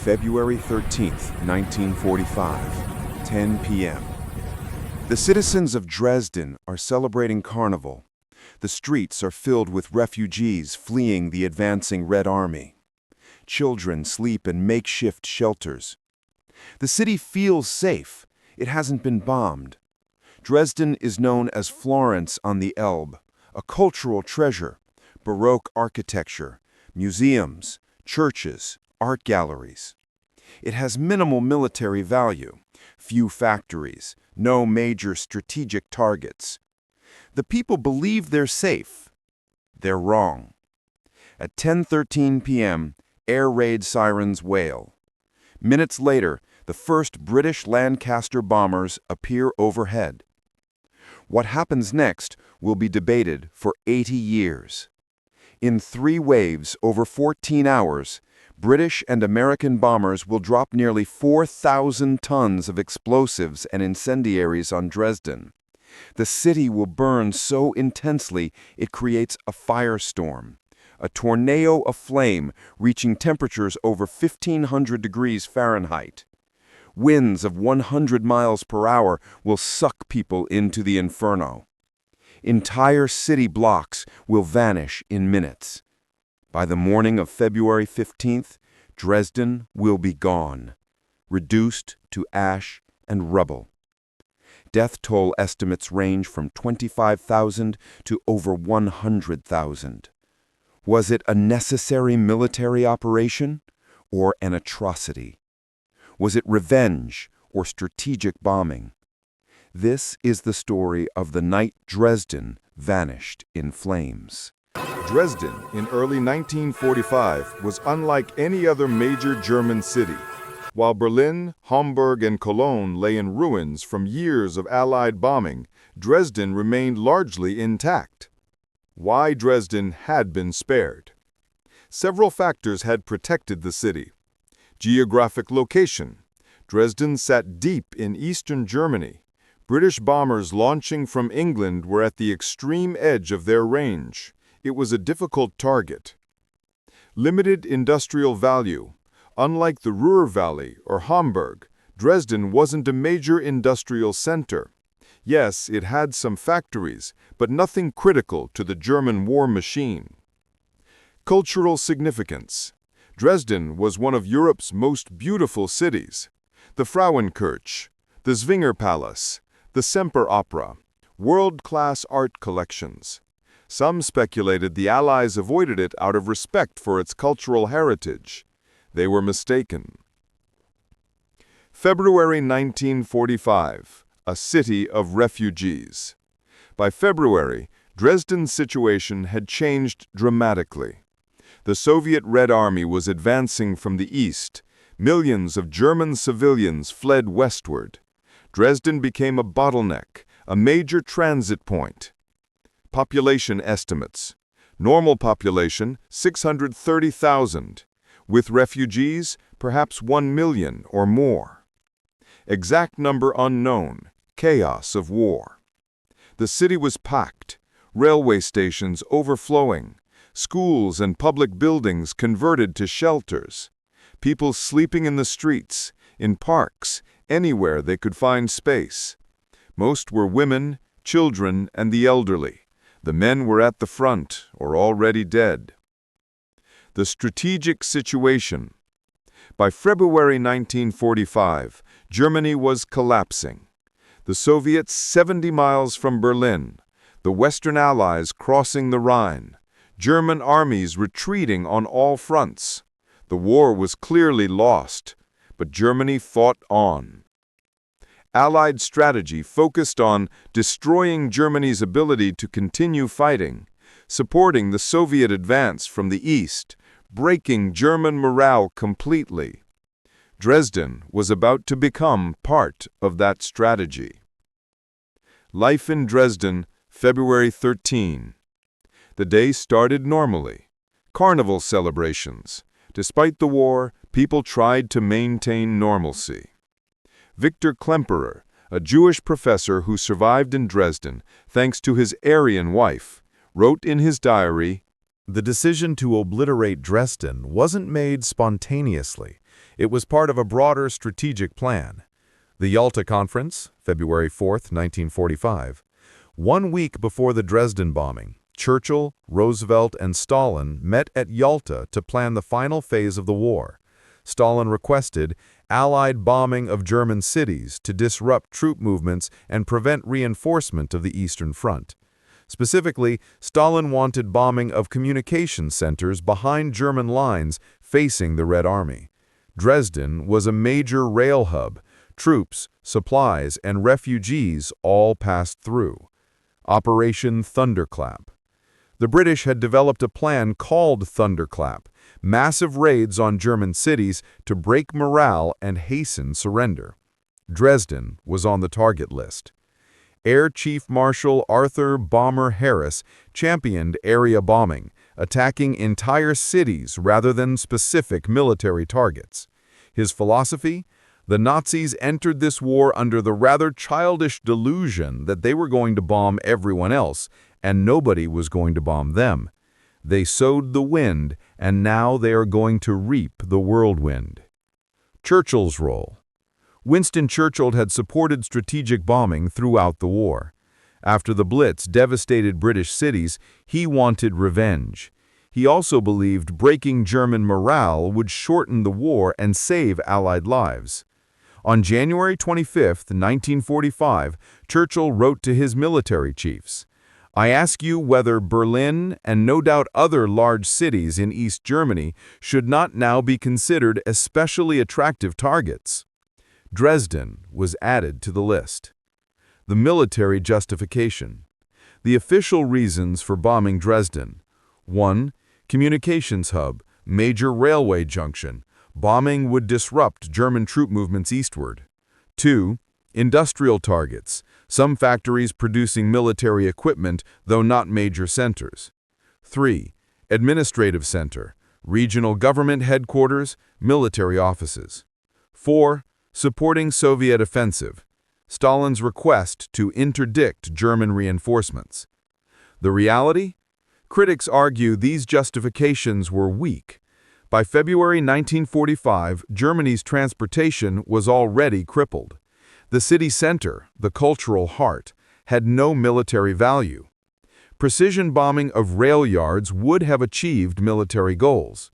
February 13th, 1945, 10 p.m. The citizens of Dresden are celebrating Carnival. The streets are filled with refugees fleeing the advancing Red Army. Children sleep in makeshift shelters. The city feels safe. It hasn't been bombed. Dresden is known as Florence on the Elbe, a cultural treasure, Baroque architecture, museums, churches, art galleries. It has minimal military value, few factories, no major strategic targets. The people believe they're safe. They're wrong. At 10:13 p.m., air raid sirens wail. Minutes later, the first British Lancaster bombers appear overhead. What happens next will be debated for 80 years. In 3 waves over 14 hours, British and American bombers will drop nearly 4,000 tons of explosives and incendiaries on Dresden. The city will burn so intensely it creates a firestorm, a tornado of flame reaching temperatures over 1,500 degrees Fahrenheit. Winds of 100 miles per hour will suck people into the inferno. Entire city blocks will vanish in minutes. By the morning of February 15th, Dresden will be gone, reduced to ash and rubble. Death toll estimates range from 25,000 to over 100,000. Was it a necessary military operation or an atrocity? Was it revenge or strategic bombing? This is the story of the night Dresden vanished in flames. Dresden, in early 1945, was unlike any other major German city. While Berlin, Hamburg, and Cologne lay in ruins from years of Allied bombing, Dresden remained largely intact. Why Dresden had been spared? Several factors had protected the city. Geographic location. Dresden sat deep in eastern Germany. British bombers launching from England were at the extreme edge of their range. It was a difficult target. Limited industrial value. Unlike the Ruhr Valley or Hamburg, Dresden wasn't a major industrial center. Yes, it had some factories, but nothing critical to the German war machine. Cultural significance. Dresden was one of Europe's most beautiful cities. The Frauenkirche, the Zwinger Palace, the Semper Opera, world-class art collections. Some speculated the Allies avoided it out of respect for its cultural heritage. They were mistaken. February 1945, a city of refugees. By February, Dresden's situation had changed dramatically. The Soviet Red Army was advancing from the east. Millions of German civilians fled westward. Dresden became a bottleneck, a major transit point. Population estimates. Normal population, 630,000. With refugees, perhaps 1 million or more. Exact number unknown. Chaos of war. The city was packed. Railway stations overflowing. Schools and public buildings converted to shelters. People sleeping in the streets, in parks, anywhere they could find space. Most were women, children, and the elderly. The men were at the front or already dead. The strategic situation. By February 1945, Germany was collapsing. The Soviets 70 miles from Berlin, the Western Allies crossing the Rhine, German armies retreating on all fronts. The war was clearly lost, but Germany fought on. Allied strategy focused on destroying Germany's ability to continue fighting, supporting the Soviet advance from the east, breaking German morale completely. Dresden was about to become part of that strategy. Life in Dresden, February 13. The day started normally. Carnival celebrations. Despite the war, people tried to maintain normalcy. Victor Klemperer, a Jewish professor who survived in Dresden thanks to his Aryan wife, wrote in his diary, "The decision to obliterate Dresden wasn't made spontaneously. It was part of a broader strategic plan. The Yalta Conference, February 4, 1945. 1 week before the Dresden bombing, Churchill, Roosevelt, and Stalin met at Yalta to plan the final phase of the war. Stalin requested Allied bombing of German cities to disrupt troop movements and prevent reinforcement of the Eastern Front. Specifically, Stalin wanted bombing of communication centers behind German lines facing the Red Army. Dresden was a major rail hub. Troops, supplies, and refugees all passed through. Operation Thunderclap. The British had developed a plan called Thunderclap, massive raids on German cities to break morale and hasten surrender. Dresden was on the target list. Air Chief Marshal Arthur Bomber Harris championed area bombing, attacking entire cities rather than specific military targets. His philosophy? The Nazis entered this war under the rather childish delusion that they were going to bomb everyone else, and nobody was going to bomb them. They sowed the wind, and now they are going to reap the whirlwind. Churchill's role. Winston Churchill had supported strategic bombing throughout the war. After the Blitz devastated British cities, he wanted revenge. He also believed breaking German morale would shorten the war and save Allied lives. On January 25, 1945, Churchill wrote to his military chiefs, "I ask you whether Berlin and no doubt other large cities in East Germany should not now be considered especially attractive targets." Dresden was added to the list. The military justification. The official reasons for bombing Dresden. 1. Communications hub, major railway junction. Bombing would disrupt German troop movements eastward. 2. Industrial targets, some factories producing military equipment, though not major centers. 3. Administrative center, regional government headquarters, military offices. 4. Supporting Soviet offensive, Stalin's request to interdict German reinforcements. The reality? Critics argue these justifications were weak. By February 1945, Germany's transportation was already crippled. The city center, the cultural heart, had no military value. Precision bombing of rail yards would have achieved military goals.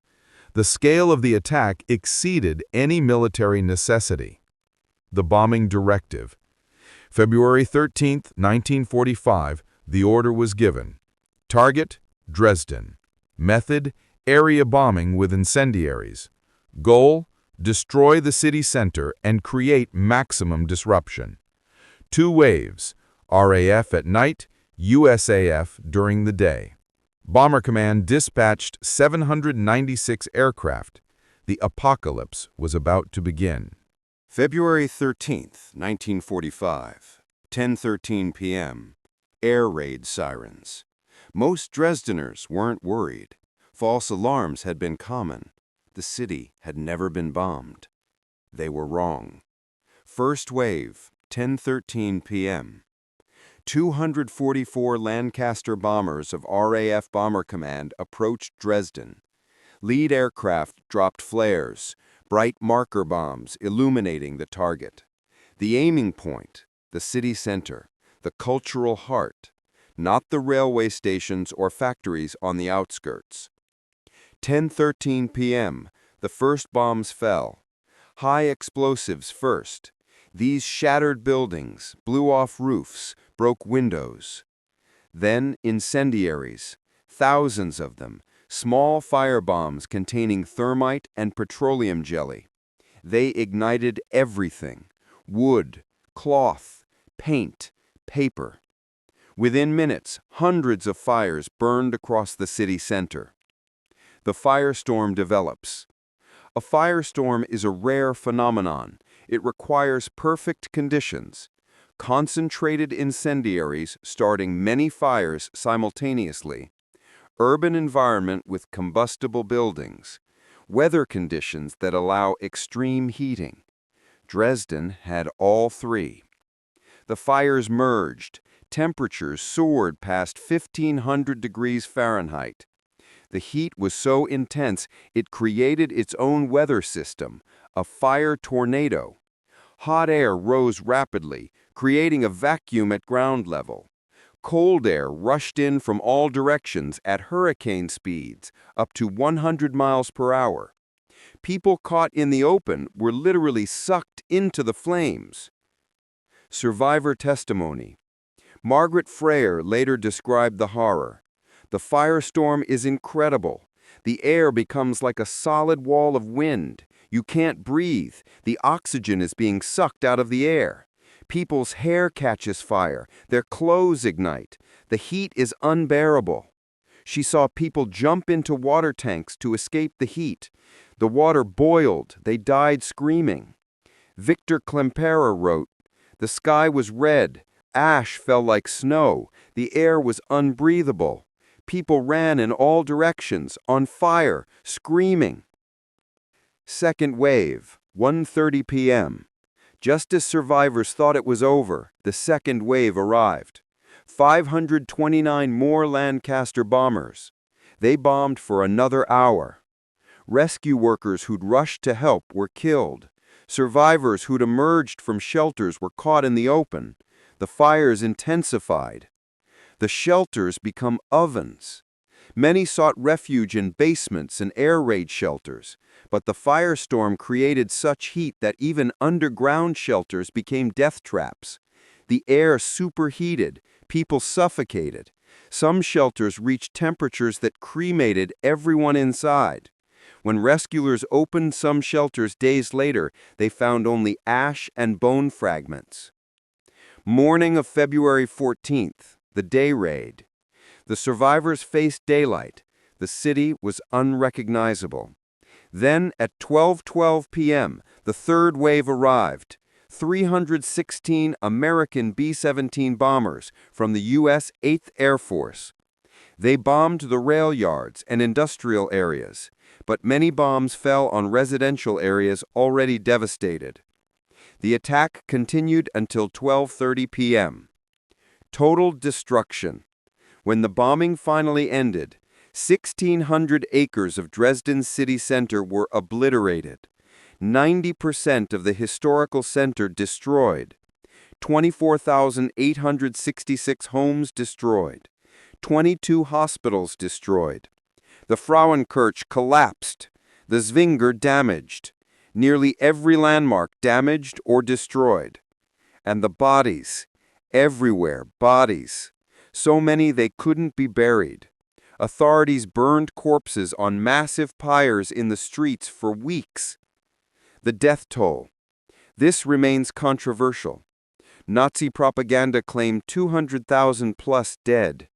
The scale of the attack exceeded any military necessity. The bombing directive. February 13, 1945, the order was given. Target, Dresden. Method, area bombing with incendiaries. Goal, destroy the city center and create maximum disruption. 2 waves, RAF at night, USAF during the day. Bomber Command dispatched 796 aircraft. The apocalypse was about to begin. February 13, 1945, 10:13 p.m. Air raid sirens. Most Dresdeners weren't worried. False alarms had been common. The city had never been bombed. They were wrong. First wave, 10:13 p.m. 244 Lancaster bombers of RAF Bomber Command approached Dresden. Lead aircraft dropped flares, bright marker bombs illuminating the target. The aiming point, the city center, the cultural heart, not the railway stations or factories on the outskirts. 10:13 p.m., the first bombs fell. High explosives first. These shattered buildings, blew off roofs, broke windows. Then incendiaries, thousands of them, small firebombs containing thermite and petroleum jelly. They ignited everything: wood, cloth, paint, paper. Within minutes, hundreds of fires burned across the city center. The firestorm develops. A firestorm is a rare phenomenon. It requires perfect conditions. Concentrated incendiaries starting many fires simultaneously. Urban environment with combustible buildings. Weather conditions that allow extreme heating. Dresden had all three. The fires merged. Temperatures soared past 1,500 degrees Fahrenheit. The heat was so intense it created its own weather system, a fire tornado. Hot air rose rapidly, creating a vacuum at ground level. Cold air rushed in from all directions at hurricane speeds, up to 100 miles per hour. People caught in the open were literally sucked into the flames. Survivor testimony. Margaret Freyer later described the horror. The firestorm is incredible. The air becomes like a solid wall of wind. You can't breathe. The oxygen is being sucked out of the air. People's hair catches fire. Their clothes ignite. The heat is unbearable. She saw people jump into water tanks to escape the heat. The water boiled. They died screaming. Victor Klempera wrote, "The sky was red. Ash fell like snow. The air was unbreathable. People ran in all directions, on fire, screaming." Second wave, 1:30 p.m. Just as survivors thought it was over, the second wave arrived. 529 more Lancaster bombers. They bombed for another hour. Rescue workers who'd rushed to help were killed. Survivors who'd emerged from shelters were caught in the open. The fires intensified. The shelters become ovens. Many sought refuge in basements and air raid shelters, but the firestorm created such heat that even underground shelters became death traps. The air superheated, people suffocated. Some shelters reached temperatures that cremated everyone inside. When rescuers opened some shelters days later, they found only ash and bone fragments. Morning of February 14th, the day raid. The survivors faced daylight. The city was unrecognizable. Then, at 12:12 p.m., the third wave arrived. 316 American B-17 bombers from the U.S. 8th Air Force. They bombed the rail yards and industrial areas, but many bombs fell on residential areas already devastated. The attack continued until 12:30 p.m. Total destruction. When the bombing finally ended, 1,600 acres of Dresden city center were obliterated. 90% of the historical center destroyed. 24,866 homes destroyed. 22 hospitals destroyed. The Frauenkirche collapsed. The Zwinger damaged. Nearly every landmark damaged or destroyed. And the bodies. Everywhere, bodies. So many they couldn't be buried. Authorities burned corpses on massive pyres in the streets for weeks. The death toll. This remains controversial. Nazi propaganda claimed 200,000 plus dead.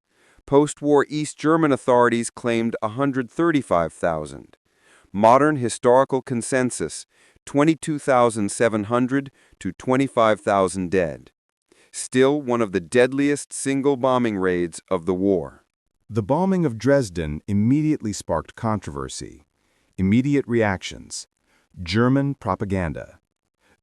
Post-war East German authorities claimed 135,000. Modern historical consensus, 22,700 to 25,000 dead. Still one of the deadliest single bombing raids of the war. The bombing of Dresden immediately sparked controversy. Immediate reactions. German propaganda.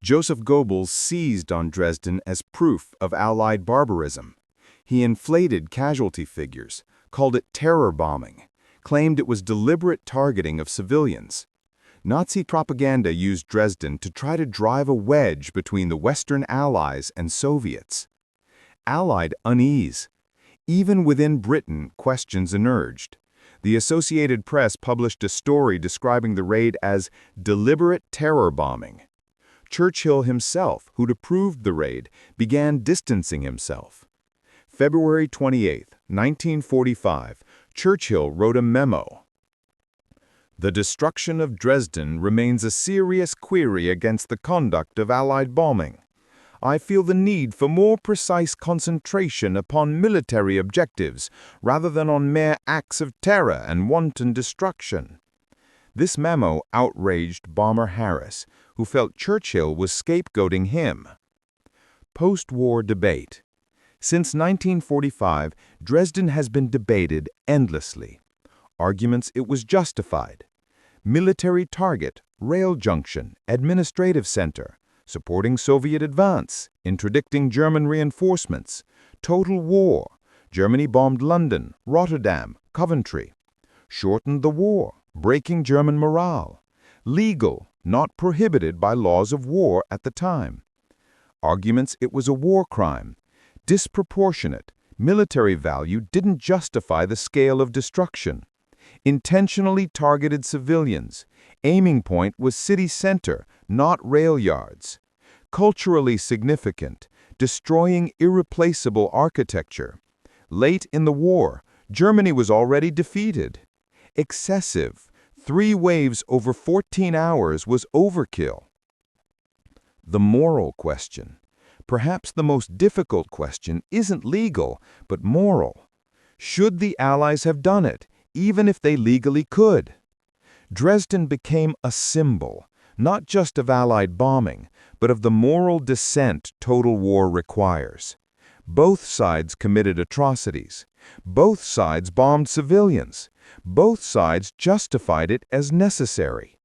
Joseph Goebbels seized on Dresden as proof of Allied barbarism. He inflated casualty figures, called it terror bombing, claimed it was deliberate targeting of civilians. Nazi propaganda used Dresden to try to drive a wedge between the Western Allies and Soviets. Allied unease. Even within Britain, questions emerged. The Associated Press published a story describing the raid as deliberate terror bombing. Churchill himself, who'd approved the raid, began distancing himself. February 28, 1945, Churchill wrote a memo. "The destruction of Dresden remains a serious query against the conduct of Allied bombing. I feel the need for more precise concentration upon military objectives rather than on mere acts of terror and wanton destruction." This memo outraged Bomber Harris, who felt Churchill was scapegoating him. Post-war debate. Since 1945, Dresden has been debated endlessly. Arguments it was justified. Military target, rail junction, administrative center, supporting Soviet advance, interdicting German reinforcements, total war, Germany bombed London, Rotterdam, Coventry. shortened the war, breaking German morale. Legal, not prohibited by laws of war at the time. Arguments it was a war crime. Disproportionate, military value didn't justify the scale of destruction. Intentionally targeted civilians. Aiming point was city center, not rail yards. Culturally significant, destroying irreplaceable architecture. Late in the war, Germany was already defeated. Excessive, 3 waves over 14 hours was overkill. The moral question. Perhaps the most difficult question isn't legal, but moral. Should the Allies have done it, even if they legally could? Dresden became a symbol, not just of Allied bombing, but of the moral descent total war requires. Both sides committed atrocities. Both sides bombed civilians. Both sides justified it as necessary.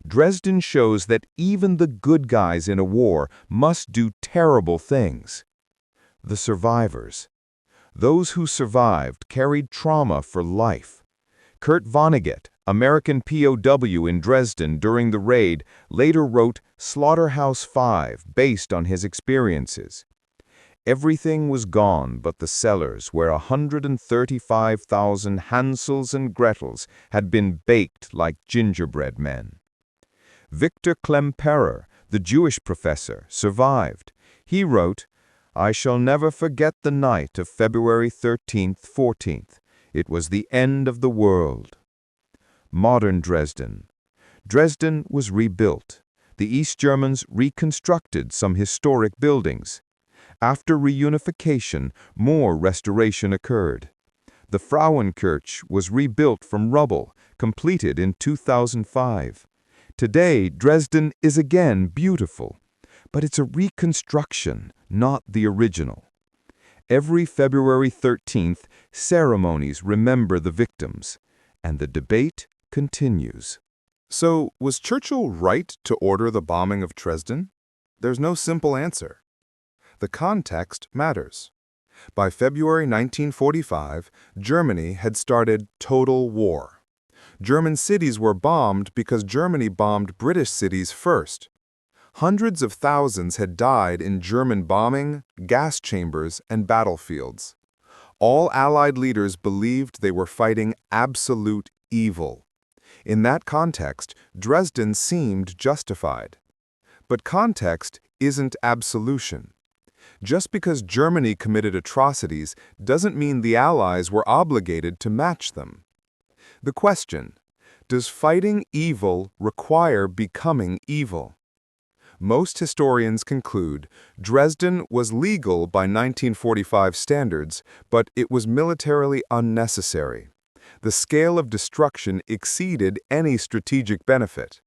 Dresden shows that even the good guys in a war must do terrible things. The survivors. Those who survived carried trauma for life. Kurt Vonnegut, American POW in Dresden during the raid, later wrote Slaughterhouse 5 based on his experiences. Everything was gone but the cellars where 135,000 Hansels and Gretels had been baked like gingerbread men. Victor Klemperer, the Jewish professor, survived. He wrote, "I shall never forget the night of February 13th, 14th. It was the end of the world." Modern Dresden. Dresden was rebuilt. The East Germans reconstructed some historic buildings. After reunification, more restoration occurred. The Frauenkirche was rebuilt from rubble, completed in 2005. Today, Dresden is again beautiful, but it's a reconstruction, not the original. Every February 13th, ceremonies remember the victims, and the debate continues. So, was Churchill right to order the bombing of Dresden? There's no simple answer. The context matters. By February 1945, Germany had started total war. German cities were bombed because Germany bombed British cities first. Hundreds of thousands had died in German bombing, gas chambers, and battlefields. All Allied leaders believed they were fighting absolute evil. In that context, Dresden seemed justified. But context isn't absolution. Just because Germany committed atrocities doesn't mean the Allies were obligated to match them. The question, does fighting evil require becoming evil? Most historians conclude Dresden was legal by 1945 standards, but it was militarily unnecessary. The scale of destruction exceeded any strategic benefit.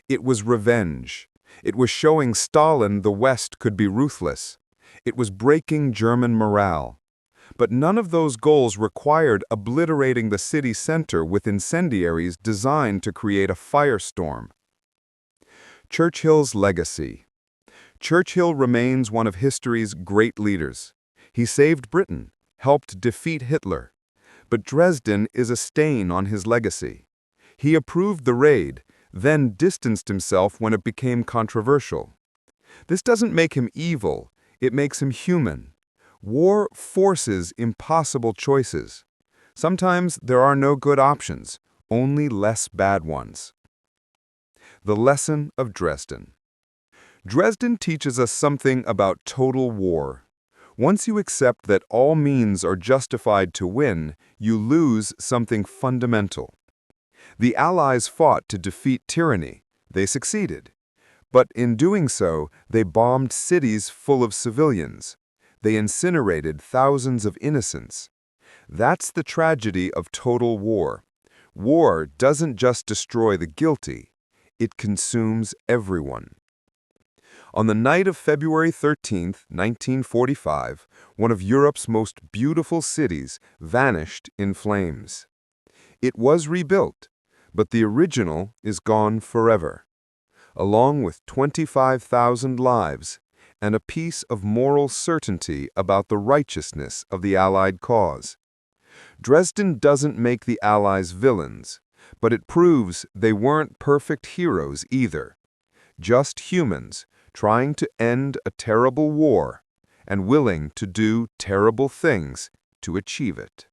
It was revenge. It was showing Stalin the West could be ruthless. It was breaking German morale. But none of those goals required obliterating the city center with incendiaries designed to create a firestorm. Churchill's legacy. Churchill remains one of history's great leaders. He saved Britain, helped defeat Hitler. But Dresden is a stain on his legacy. He approved the raid, then distanced himself when it became controversial. This doesn't make him evil, it makes him human. War forces impossible choices. Sometimes there are no good options, only less bad ones. The lesson of Dresden. Dresden teaches us something about total war. Once you accept that all means are justified to win, you lose something fundamental. The Allies fought to defeat tyranny. They succeeded. But in doing so, they bombed cities full of civilians. They incinerated thousands of innocents. That's the tragedy of total war. War doesn't just destroy the guilty, it consumes everyone. On the night of February 13, 1945, one of Europe's most beautiful cities vanished in flames. It was rebuilt, but the original is gone forever, along with 25,000 lives and a piece of moral certainty about the righteousness of the Allied cause. Dresden doesn't make the Allies villains, but it proves they weren't perfect heroes either. Just humans trying to end a terrible war and willing to do terrible things to achieve it.